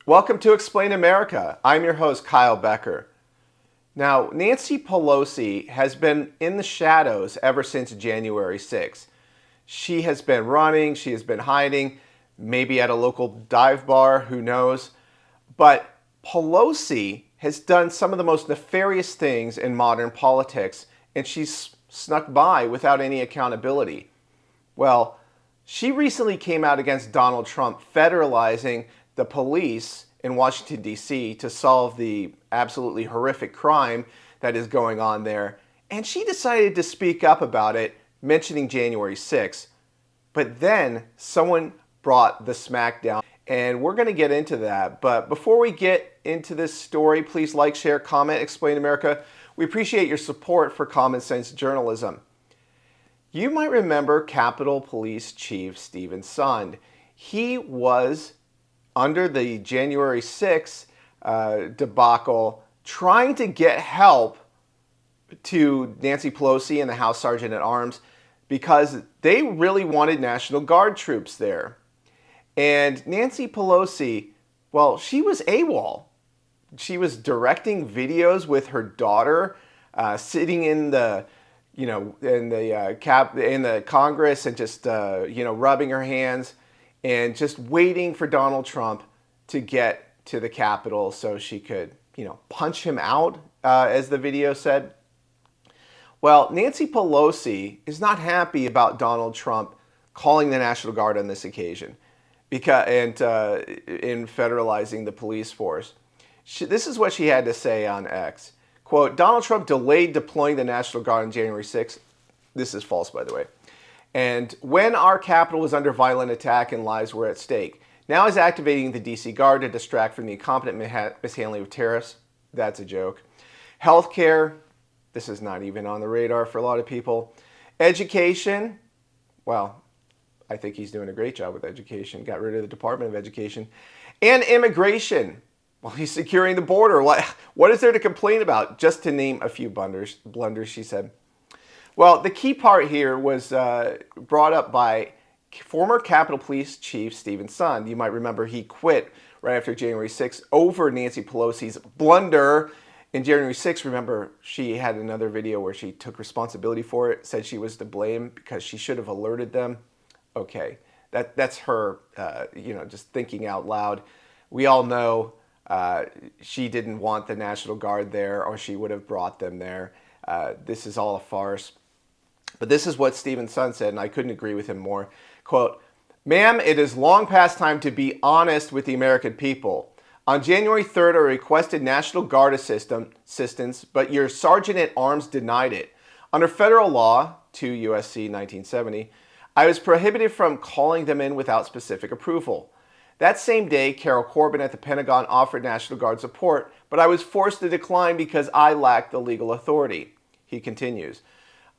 Welcome to Explain America. I'm your host, Kyle Becker. Now, Nancy Pelosi has been in the shadows ever since January 6th. She has been running, she has been hiding, maybe at a local dive bar, who knows. But Pelosi has done some of the most nefarious things in modern politics, and she's snuck by without any accountability. Well, she recently came out against Donald Trump federalizing the police in Washington, D.C. to solve the absolutely horrific crime that is going on there. And she decided to speak up about it, mentioning January 6th. But then someone brought the smackdown, and we're going to get into that. But before we get into this story, please like, share, comment, Explain America. We appreciate your support for common sense journalism. You might remember Capitol Police Chief Steven Sund. He was under the January 6th debacle trying to get help to Nancy Pelosi and the House Sergeant at Arms because they really wanted National Guard troops there. And Nancy Pelosi, well, she was AWOL. She was directing videos with her daughter, sitting in the in the Congress and just rubbing her hands and just waiting for Donald Trump to get to the Capitol so she could punch him out, as the video said. Well, Nancy Pelosi is not happy about Donald Trump calling the National Guard on this occasion in federalizing the police force. This is what she had to say on X. Quote, Donald Trump delayed deploying the National Guard on January 6th. This is false, by the way. And when our capital was under violent attack and lives were at stake. Now he's activating the D.C. Guard to distract from the incompetent mishandling of tariffs. That's a joke. Healthcare. This is not even on the radar for a lot of people. Education. Well, I think he's doing a great job with education. Got rid of the Department of Education. And immigration. Well, he's securing the border. What is there to complain about? Just to name a few blunders, she said. Well, the key part here was brought up by former Capitol Police Chief Steven Sund. You might remember he quit right after January 6th over Nancy Pelosi's blunder. In January 6th, remember, she had another video where she took responsibility for it, said she was to blame because she should have alerted them. Okay, that's her, just thinking out loud. We all know she didn't want the National Guard there, or she would have brought them there. This is all a farce. But this is what Steven Sund said, and I couldn't agree with him more. Quote, ma'am, it is long past time to be honest with the American people. On January 3rd, I requested National Guard assistance, but your Sergeant at Arms denied it. Under federal law, 2 U.S.C. 1970, I was prohibited from calling them in without specific approval. That same day, Carol Corbin at the Pentagon offered National Guard support, but I was forced to decline because I lacked the legal authority. He continues.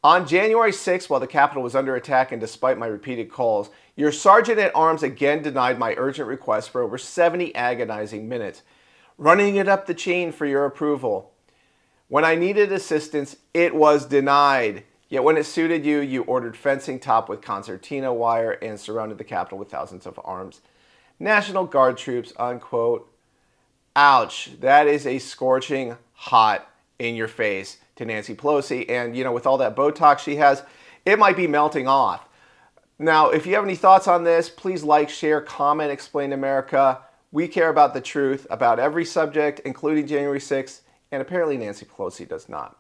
On January 6th, while the Capitol was under attack and despite my repeated calls, your Sergeant at Arms again denied my urgent request for over 70 agonizing minutes, running it up the chain for your approval. When I needed assistance, it was denied. Yet when it suited you, you ordered fencing topped with concertina wire and surrounded the Capitol with thousands of arms. National Guard troops, unquote. Ouch. That is a scorching hot in your face to Nancy Pelosi. And, with all that Botox she has, it might be melting off. Now, if you have any thoughts on this, please like, share, comment, Explain America. We care about the truth about every subject, including January 6th, and apparently Nancy Pelosi does not.